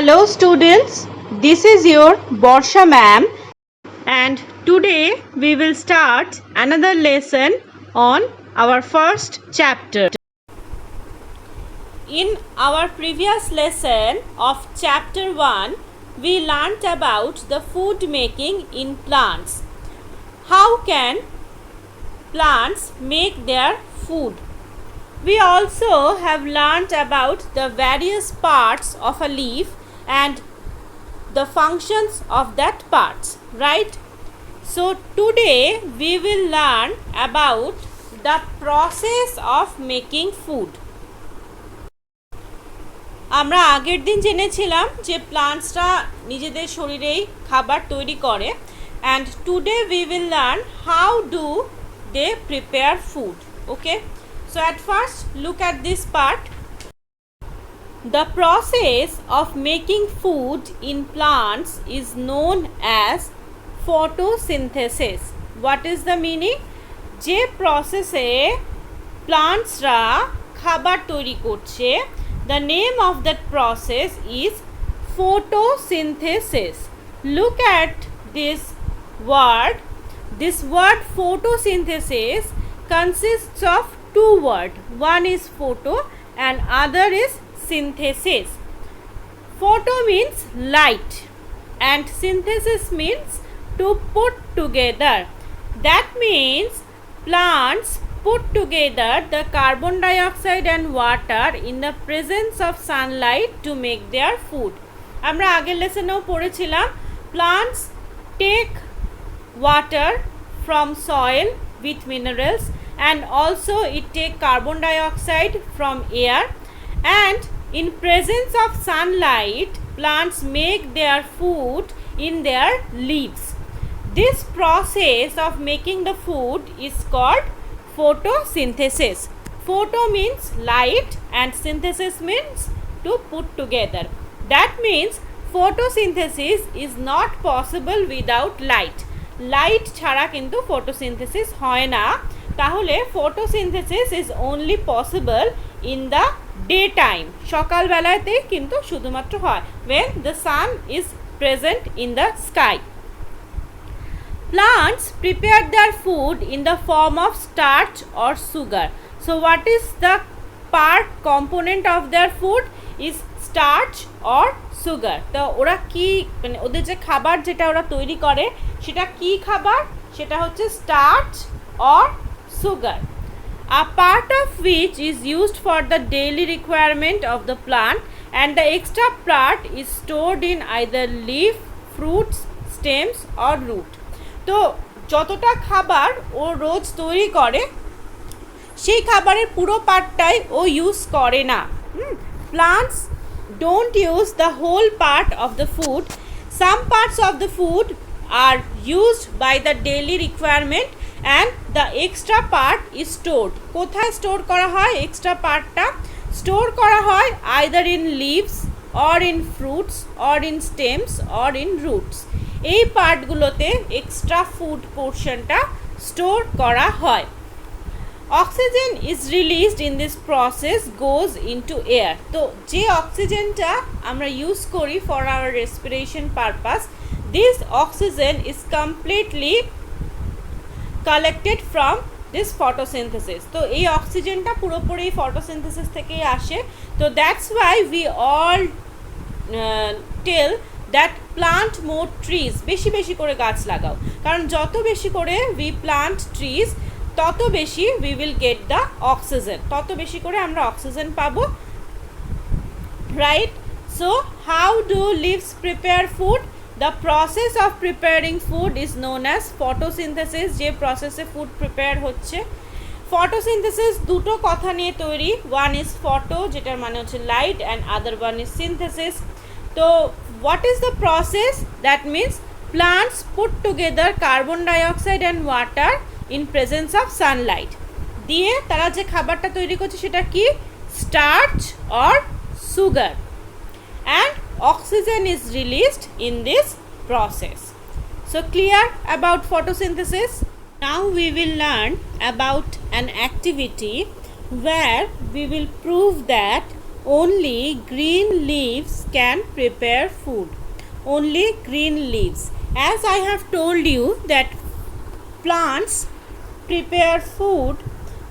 Hello students, this is your Borsha ma'am and today we will start another lesson on our first chapter. In our previous lesson of chapter 1, we learnt about the food making in plants. How can plants make their food? We also have learnt about the various parts of a leaf and the functions of that parts, right? So today we will learn about the process of making food. আমরা আগের দিন জেনেছিলাম যে প্লান্টসরা নিজেদের শরীরেই খাবার তৈরি করে and today we will learn how do they prepare food. Okay, so at first look at this part. The process of making food in plants is known as photosynthesis. What is the meaning? যে প্রসেসে প্লান্টসরা খাবার তৈরি করছে, the name of that process is photosynthesis. Look at this word. This word photosynthesis consists of two words. One is photo and other is synthesis. Photo means light and synthesis means to put together. That means plants put together the carbon dioxide and water in the presence of sunlight to make their food. আমরা আগের লেসনেও পড়েছিলাম plants take water from soil with minerals and also it take carbon dioxide from air, and in presence of sunlight plants make their food in their leaves. This process of making the food is called photosynthesis. Photo means light and synthesis means to put together. That means photosynthesis is not possible without light. Light ছাড়া কিন্তু photosynthesis হয় না, তাহলে photosynthesis is only possible in the daytime. সকালবেলাতেই কিন্তু শুধুমাত্র হয় when the sun is present in the sky. Plants prepare their food in the form of starch or sugar. So what is the part component of their food is starch or sugar. তো ওরা কি মানে ওদের যে খাবার যেটা ওরা তৈরি করে সেটা কি খাবার? সেটা হচ্ছে starch or sugar. A part of which is used for the daily requirement of the plant and the extra part is stored in either leaf, fruits, stems or root. তো যতটা খাবার ও রোজ তৈরি করে সেই খাবারের পুরো পার্টটাই ও ইউজ করে না. Plants don't use the whole part of the food. Some parts of the food are used by the daily requirement and the extra part is stored. কোথায় স্টোর করা হয়? এক্সট্রা পার্টটা স্টোর করা হয় either in leaves or in fruits or in stems or in roots. এই পার্টগুলোতে extra food পোর্শনটা store করা হয়. Oxygen is released in this process goes into air. তো যে অক্সিজেনটা আমরা ইউজ করি for our respiration purpose, this oxygen is completely collected from this photosynthesis. তো এই অক্সিজেনটা পুরোপুরি ফটোসিনথেসিস থেকেই আসে. তো that's why we all tell that plant more trees. বেশি বেশি করে গাছ লাগাও, কারণ যত বেশি করে উই প্লান্ট ট্রিজ তত বেশি we will get the oxygen, তত বেশি করে আমরা অক্সিজেন পাবো, right? So how do leaves prepare food? The process of preparing food is known as photosynthesis. যে প্রসেসে ফুড প্রিপেয়ার হচ্ছে, photosynthesis দুটো কথা নিয়ে তৈরি. ওয়ান ইজ ফটো, যেটার মানে হচ্ছে light, and other one is synthesis. তো what is the process? That means plants put together carbon dioxide and water in presence of sunlight. দিয়ে তারা যে খাবারটা তৈরি করছে সেটা কি? starch or sugar, and oxygen is released in this process. So clear about photosynthesis? Now we will learn about an activity where we will prove that only green leaves can prepare food. Only green leaves. As I have told you that plants prepare food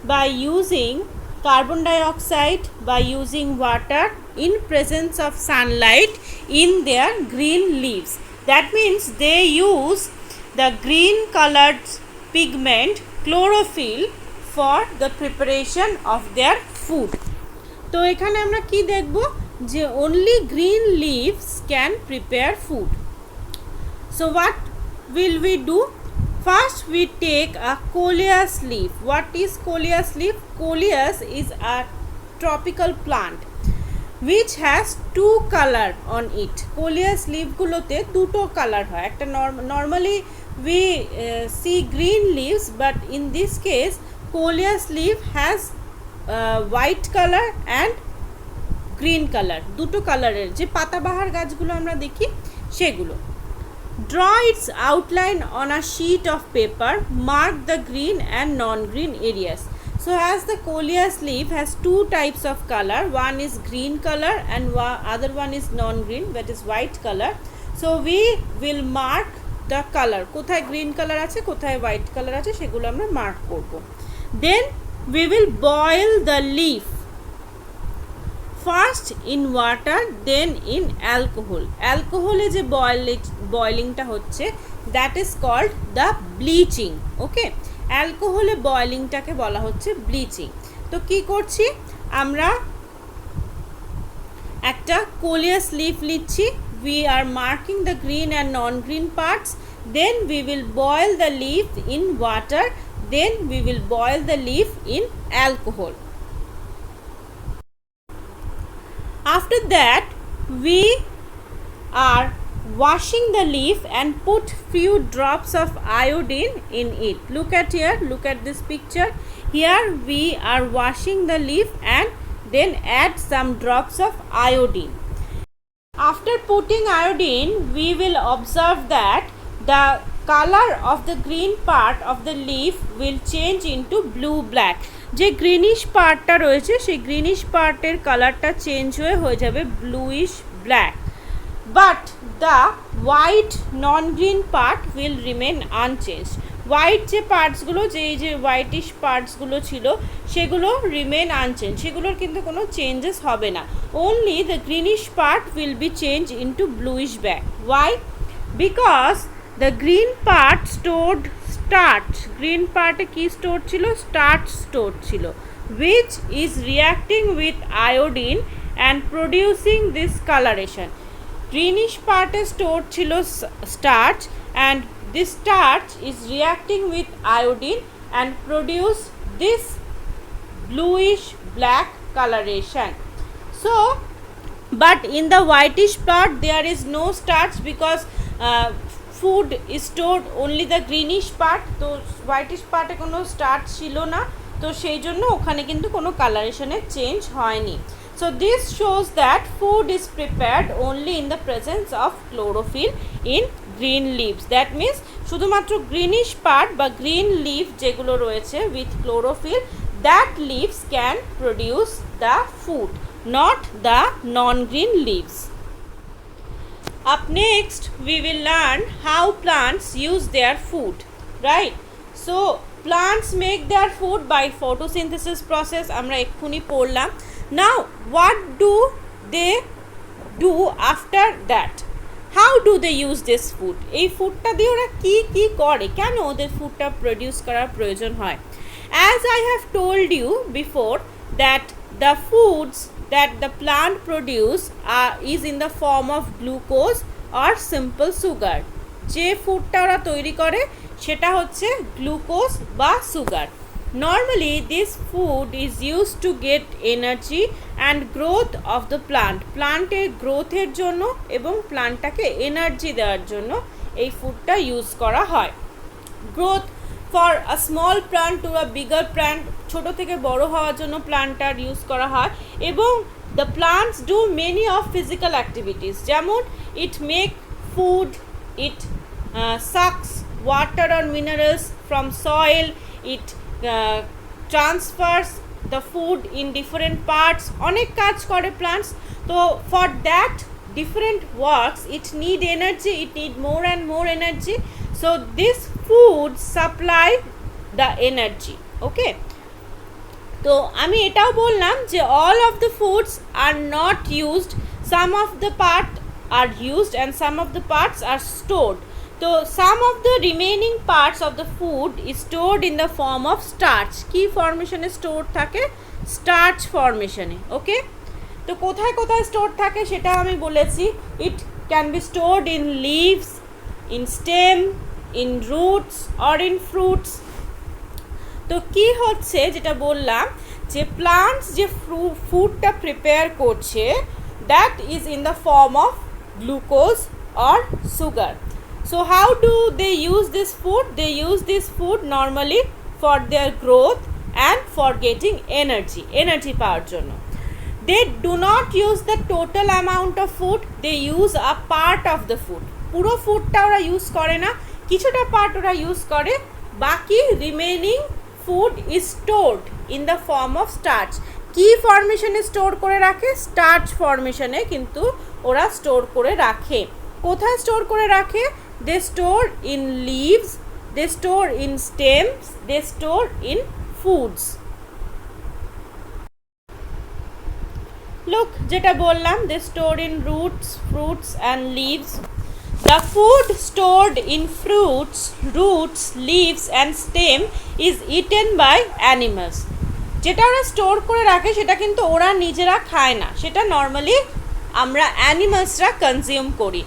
by using carbon dioxide, by using water in presence of sunlight in their green leaves. That means they use the green colored pigment chlorophyll for the preparation of their food. তো এখানে আমরা কি দেখব যে only green leaves can prepare food. So what will we do? First we take a coleus leaf. What is coleus leaf? Coleus is a tropical plant which has two color on it. Coleus leaf গুলোতে দুটো colour হয়, একটা normally we see green leaves, but in this case coleus leaf has white color and green color, দুটো কালারের যে পাতাবাহার গাছগুলো আমরা দেখি সেগুলো. Draw its outline on a sheet of paper, mark the green and non-green areas. So as the coleus leaf has two types of color, one is green color and other one is non-green, that is white color. So we will mark the color, কোথায় green color আছে কোথায় white color আছে সেগুলো আমরা mark করব. Then we will boil the leaf, first in water then in alcohol. Alcohol এ যে boilingটা হচ্ছে that is called the bleaching. Okay, অ্যালকোহলে বয়েলিংটাকে বলা হচ্ছে ব্লিচিং. তো কি করছি আমরা, একটা কোলিয়াস লিফ নিচ্ছি, we are marking the green and non-green parts, then we will boil the leaf in water, then we will boil the leaf in alcohol. After that we are washing the leaf and put few drops of iodine in it. Look at here, look at this picture. Here we are washing the leaf and then add some drops of iodine. After putting iodine, we will observe that the color of the green part of the leaf will change into blue black. যে greenish পার্টটা রয়েছে সেই greenish পার্টের কালারটা change হয়ে যাবে bluish black, but the white non green part will remain unchanged. White যে পার্টসগুলো, এই যে হোয়াইটিশ পার্টসগুলো ছিল সেগুলো রিমেন আনচেঞ্জ, সেগুলোর কিন্তু কোনো চেঞ্জেস হবে না. Only the greenish part will be change into bluish black. Why? Because the green part stored starch. Green পার্টে কি স্টোর ছিল? স্টার্চ স্টোর ছিল, which is reacting with iodine and producing this coloration. Greenish part store ছিল starch and this starch is reacting with iodine and produce this bluish black coloration. So but in the whitish part there is no starch because food is stored only the greenish part, তো whitish পার্টে কোনো starch ছিল না, তো সেই জন্য ওখানে কিন্তু কোনো কালারেশনের চেঞ্জ হয়নি. So this shows that food is prepared only in the presence of chlorophyll in green leaves. That means শুধুমাত্র greenish part বা green leaf যেগুলো রয়েছে with chlorophyll, that leaves can produce the food, not the non-green leaves. Up next we will learn how plants use their food, right? So plants make their food by photosynthesis process, আমরা এক্ষুনি পড়লাম. Now what do they do after that? How do they use this food? এই ফুডটা দিয়ে ওরা কি কি করে, কেন ওদের ফুডটা প্রডিউস করার প্রয়োজন হয়? As I have told you before that the foods that the plant produce is in the form of glucose or simple sugar. যে ফুডটা ওরা তৈরি করে সেটা হচ্ছে গ্লুকোজ বা sugar. Normally this food is used to get energy and growth of the plant. প্লান্টের গ্রোথের জন্য এবং প্লান্টটাকে এনার্জি দেওয়ার জন্য এই ফুডটা ইউজ করা হয়. Growth for a small plant to a bigger plant, ছোটো থেকে বড় হওয়ার জন্য প্লান্টটার ইউজ করা হয়. এবং the plants do many of physical activities, যেমন it make food, it sucks water or minerals from soil, it transfers the food in different parts, অনেক কাজ করে plants. তো for that different works it need energy, it need more and more energy. So this food supply the energy. Okay, তো আমি এটাও বললাম যে all of the foods are not used, some of the part are used and some of the parts are stored. তো some of the remaining parts of the food is stored in the form of starch. কি ফরমেশনে store থাকে? Starch ফরমেশনে. ওকে, তো কোথায় কোথায় store থাকে সেটা আমি বলেছি. It can be stored in leaves, in stem, in roots or in fruits. তো কি হচ্ছে যেটা বললাম যে প্লান্টস যে ফুডটা প্রিপেয়ার করছে that is in the form of glucose or sugar. So how do they use this food? They use this food normally for their growth and for getting energy পাওয়ার জন্য. They do not use the total amount of food, they use a part of the food. পুরো ফুডটা ওরা use করে না, কিছুটা part ওরা use করে, বাকি remaining food is stored in the form of starch. কি ফরমেশনে স্টোর করে রাখে? স্টার্চ ফরমেশনে কিন্তু ওরা স্টোর করে রাখে. কোথায় স্টোর করে রাখে? They store in leaves, they store in stems, they store in foods. Look, যেটা বললাম, they store in roots, fruits and leaves. The food stored in fruits, roots, leaves and stem is eaten by animals. যেটা ওরা store করে রাখে সেটা কিন্তু ওরা নিজেরা খায় না, সেটা নর্মালি আমরা অ্যানিমালসরা কনজিউম করি.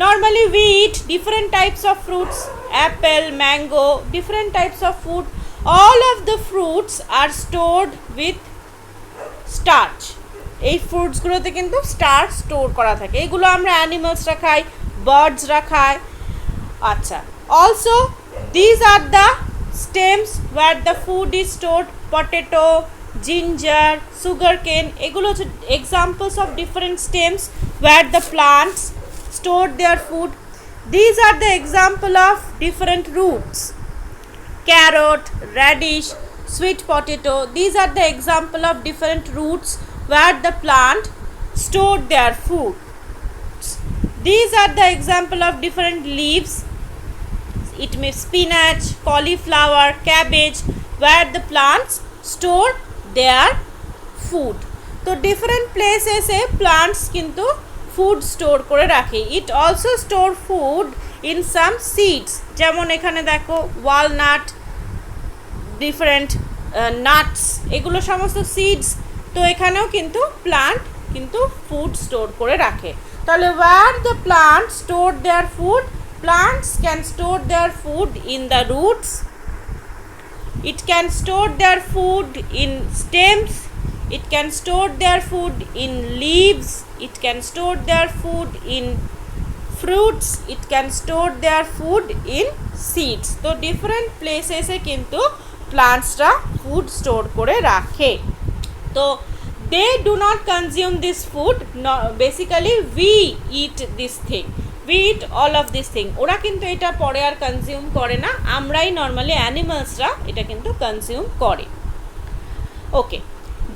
Normally we eat different types of fruits, apple, mango, different types of food. All of the fruits are stored with starch. এই ফ্রুটসগুলোতে কিন্তু স্টার্চ স্টোর করা থাকে. এগুলো আমরা অ্যানিমালসরা খাই, বার্ডসরা খায়. আচ্ছা, also this are the stems where the food is stored. Potato, ginger, sugarcane, এগুলো হচ্ছে examples of different stems where the plants stored their food. These are the example of different roots. Carrot, radish, sweet potato, these are the example of different roots where the plant stored their food. These are the example of different leaves. It may spinach, cauliflower, cabbage, where the plants store their food. So different places plants kintu food store করে রাখে. It also store food in some seeds, যেমন এখানে দেখো walnut, different nuts, এগুলো সমস্ত seeds. তো এখানেও কিন্তু প্লান্ট কিন্তু ফুড স্টোর করে রাখে. তাহলে where the plant store their food, plants can store their food in the roots, it can store their food in stems, it can store their food in leaves, it can store their food in fruits, it can store their food in seeds. তো different places এ কিন্তু প্লান্টসরা food store করে রাখে. তো they do not consume this food, no, basically we eat this thing, we eat all of this thing. ওরা কিন্তু এটা পরে আর consume করে না, আমরাই নর্মালি অ্যানিমালসরা এটা কিন্তু কনজিউম করে. ওকে,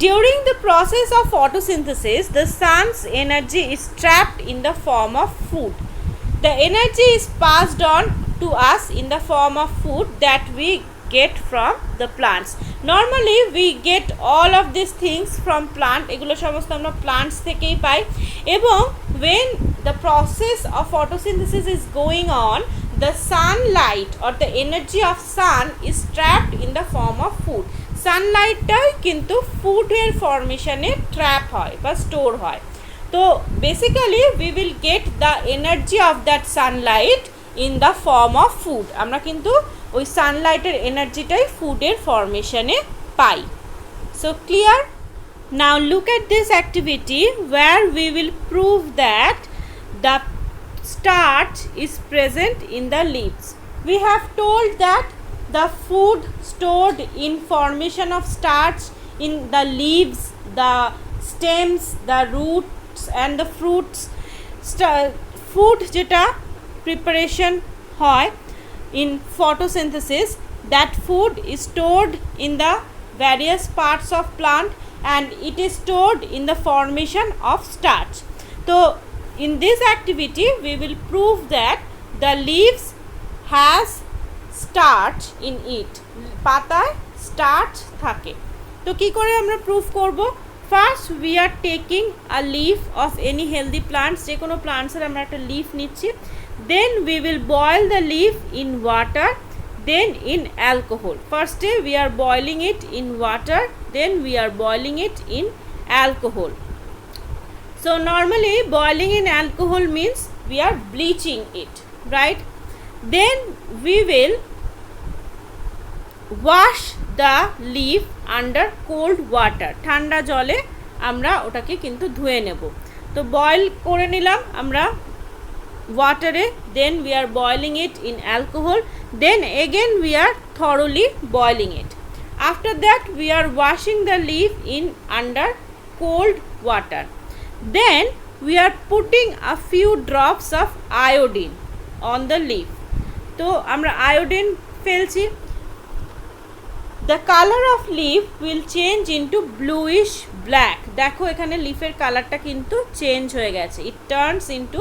during the process of photosynthesis, the sun's energy is trapped in the form of food. The energy is passed on to us in the form of food that we get from the plants. Normally we get all of these things from plant, এগুলো সমস্ত আমরা plants থেকেই পাই. এবং when the process of photosynthesis is going on, the sunlight or the energy of sun is trapped in the form of food. সানলাইটটাই কিন্তু ফুডের ফরমেশনে trap হয় বা store হয়. তো basically we will get the energy of that sunlight in the form of food. আমরা কিন্তু ওই সানলাইটের এনার্জিটাই ফুডের ফরমেশনে পাই. So clear? Now look at this activity where we will prove that the starch is present in the leaves. We have told that the food stored in formation of starch in the leaves, the stems, the roots and the fruits. Food যেটা preparation হয় in photosynthesis, that food is stored in the various parts of plant and it is stored in the formation of starch. So in this activity we will prove that the leaves has starch in it. পাতায় starch থাকে। তো কি করে আমরা proof করব? First we are taking a leaf of any healthy plants, যে কোনো প্লান্টসের আমরা একটা লিফ নিচ্ছি, then we will boil the leaf in water, then in alcohol. First day we are boiling it in water, then we are boiling it in alcohol. So normally boiling in alcohol means we are bleaching it, right? Then we will wash the leaf under cold water. ঠান্ডা জলে আমরা ওটাকে কিন্তু ধুয়ে নেব। তো boil করে নিলাম আমরা ওয়াটারে, then we are boiling it in alcohol, then again we are thoroughly boiling it. After that we are washing the leaf in under cold water, then we are putting a few drops of iodine on the leaf. তো আমরা iodine ফেলছি। The color of leaf will change into bluish black. দেখো এখানে লিফের কালারটা কিন্তু change হয়ে গেছে, it turns into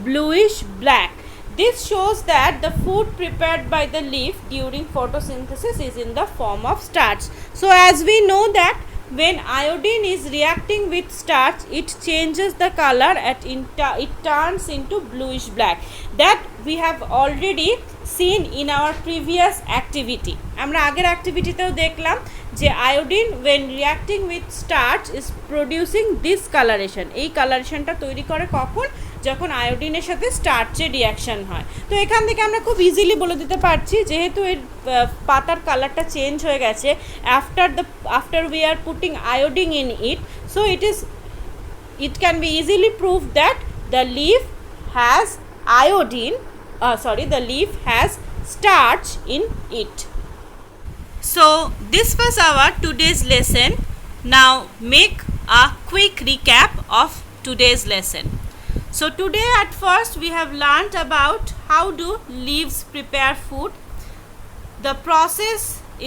bluish black. This shows that the food prepared by the leaf during photosynthesis is in the form of starch. So as we know that when iodine is reacting with starch, it changes the color and it turns into bluish black. That we have already seen in our previous activity. আমরা আগের অ্যাক্টিভিটিতেও দেখলাম যে iodine when reacting with starch is producing this coloration. এই কালারেশনটা তৈরি করে কখন? যখন আয়োডিনের সাথে স্টার্চের রিয়াকশন হয়। তো এখান থেকে আমরা খুব ইজিলি বলে দিতে পারছি, যেহেতু এর পাতার কালারটা চেঞ্জ হয়ে গেছে after we are putting iodine in it, so it can be easily proved that the leaf has iodine, the leaf has starch in it. So this was our today's lesson. Now make a quick recap of today's lesson. So today at first we have learnt about how do leaves prepare food. The process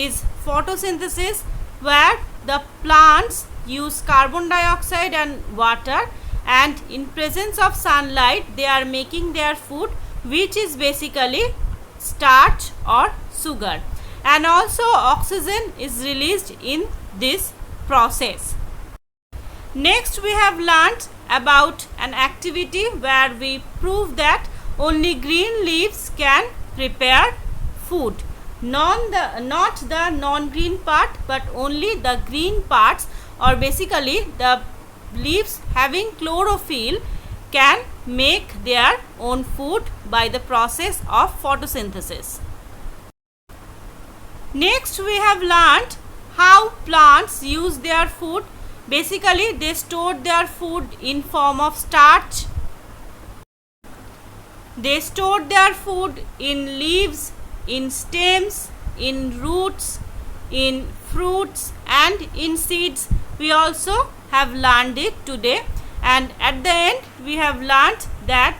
is photosynthesis, where the plants use carbon dioxide and water, and in presence of sunlight they are making their food, which is basically starch or sugar, and also oxygen is released in this process. Next we have learnt about an activity where we prove that only green leaves can prepare food. Not the non-green part, but only the green parts, or basically the leaves having chlorophyll can make their own food by the process of photosynthesis. Next we have learnt how plants use their food. Basically they store their food in form of starch. They store their food in leaves, in stems, in roots, in fruits and in seeds. We also have learned it today, and at the end we have learnt that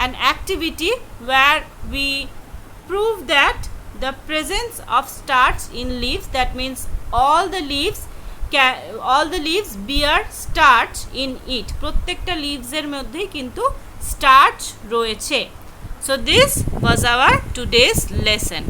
an activity where we prove that the presence of starch in leaves, that means all the leaves bear starch in it. প্রত্যেকটা লিভসের মধ্যেই কিন্তু starch রয়েছে। So this was our today's lesson.